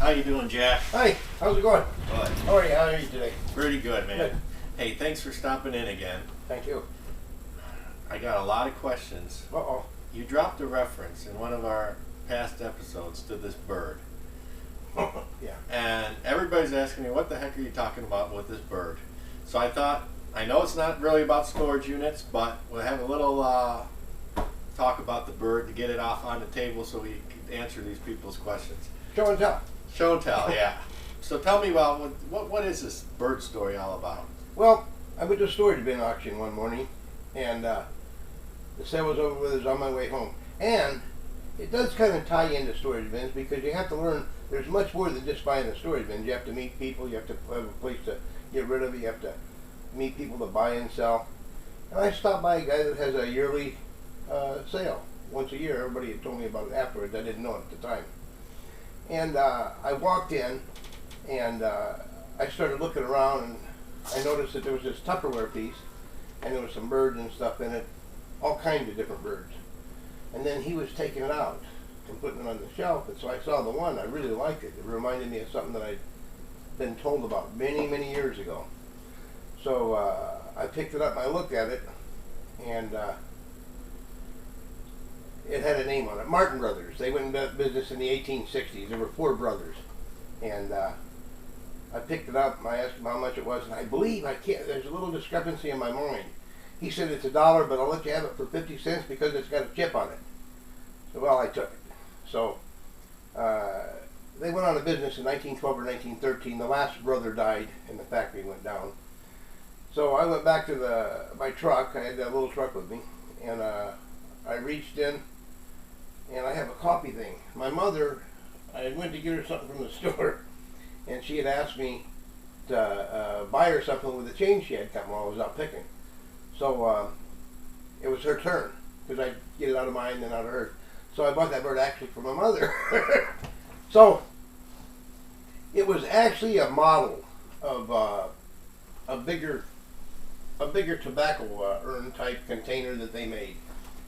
How you doing, Jack? Hi, how's it going? Good. How are you? How are you today? Pretty good, man. Good. Hey, thanks for stopping in again. Thank you. I got a lot of questions. Uh-oh. You dropped a reference in one of our past episodes to this bird. Yeah. And everybody's asking me, what the heck are you talking about with this bird? So I thought, I know it's not really about storage units, but we'll have a little talk about the bird to get it off on the table so we can answer these people's questions. Show and tell. Show and tell, yeah. So tell me about, what is this bird story all about? Well, I went to a storage bin auction one morning, and the sale was over with. I was on my way home. And it does kind of tie into storage bins because you have to learn there's much more than just buying a storage bin. You have to meet people, you have to have a place to get rid of it, you have to meet people to buy and sell. And I stopped by a guy that has a yearly sale once a year. Everybody had told me about it afterwards. I didn't know it at the time. And I walked in and I started looking around, and I noticed that there was this Tupperware piece and there was some birds and stuff in it, all kinds of different birds. And then he was taking it out and putting it on the shelf, and so I saw the one. I really liked it. It reminded me of something that I'd been told about many, many years ago. So I picked it up and I looked at it, and it had a name on it, Martin Brothers. They went into business in the 1860s. There were 4 brothers. And I picked it up and I asked him how much it was, and I believe, there's a little discrepancy in my mind. He said it's $1, but I'll let you have it for 50 cents because it's got a chip on it. So, well, I took it. So they went out of business in 1912 or 1913. The last brother died and the factory went down. So I went back to my truck. I had that little truck with me, and I reached in and I have a coffee thing. My mother, I went to get her something from the store, and she had asked me to buy her something with the change she had come while I was out picking. So it was her turn, because I'd get it out of mine and then out of hers. So I bought that bird actually for my mother. So it was actually a model of a bigger tobacco urn type container that they made.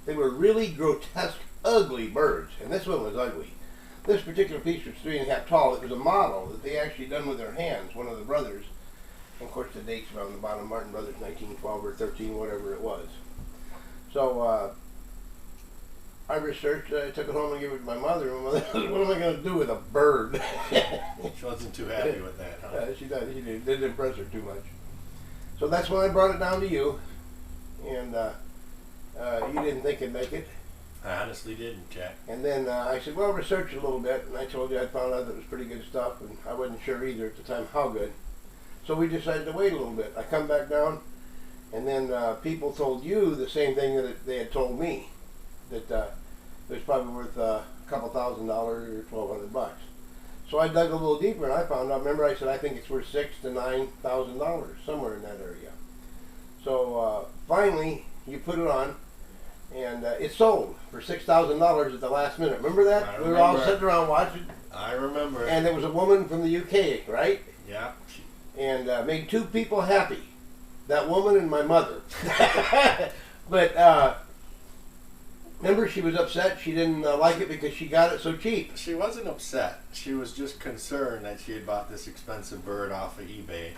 They were really grotesque, ugly birds, and this one was ugly. This particular piece was 3.5 tall. It was a model that they actually done with their hands, one of the brothers. And of course the dates were on the bottom, Martin Brothers, 1912 or 13, whatever it was. So I researched it, I took it home and gave it to my mother, and my mother said, what am I going to do with a bird? She wasn't too happy with that, huh? She didn't impress her too much. So that's when I brought it down to you, and you didn't think it'd make it. I honestly didn't, Jack. And then I said, well, research a little bit, and I told you I found out that it was pretty good stuff, and I wasn't sure either at the time how good. So we decided to wait a little bit. I come back down, and then people told you the same thing that they had told me, that it was probably worth a couple $1,000 or $1,200. So I dug a little deeper, and I found out, remember I said I think it's worth $6,000 to $9,000, somewhere in that area. So finally, you put it on, and it sold for $6,000 at the last minute. Remember that? We were all sitting around watching. I remember. And there was a woman from the UK, right? Yeah. And made 2 people happy. That woman and my mother. But remember, she was upset. She didn't like it because she got it so cheap. She wasn't upset. She was just concerned that she had bought this expensive bird off of eBay,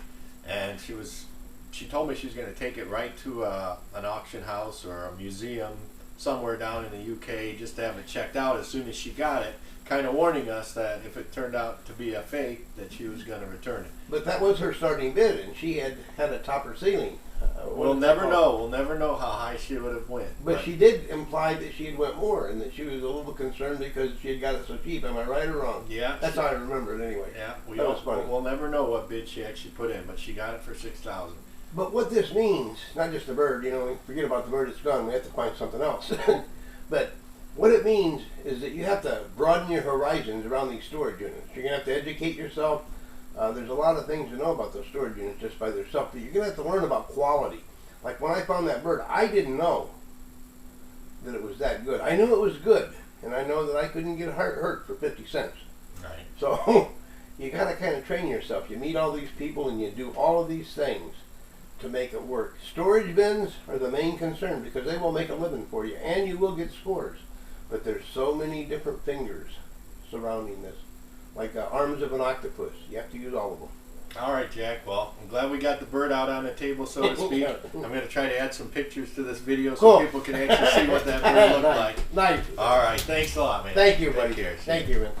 and she told me she was going to take it right to an auction house or a museum somewhere down in the UK just to have it checked out as soon as she got it, kind of warning us that if it turned out to be a fake, that she was going to return it. But that was her starting bid, and she had a topper ceiling. We'll never know. We'll never know how high she would have went. But she did imply that she had went more, and that she was a little concerned because she had got it so cheap. Am I right or wrong? Yeah. That's how I remember it anyway. Yeah. That was funny. We'll never know what bid she actually put in, but she got it for $6,000. But what this means, not just the bird, you know, forget about the bird, it's gone, we have to find something else. But what it means is that you have to broaden your horizons around these storage units. You're going to have to educate yourself. There's a lot of things to know about those storage units just by themselves, but you're going to have to learn about quality. Like when I found that bird, I didn't know that it was that good. I knew it was good, and I know that I couldn't get hurt for 50 cents. Right. So you got to kind of train yourself. You meet all these people and you do all of these things to make it work. Storage bins are the main concern because they will make a living for you and you will get scores. But there's so many different fingers surrounding this like arms of an octopus. You have to use all of them. All right, Jack. Well, I'm glad we got the bird out on the table, so to speak. I'm going to try to add some pictures to this video so Cool. people can actually see what that bird looked Nice. like. Nice. All right. Thanks a lot, man. Thank you, Take buddy. care. See Thank ya. you, Vince.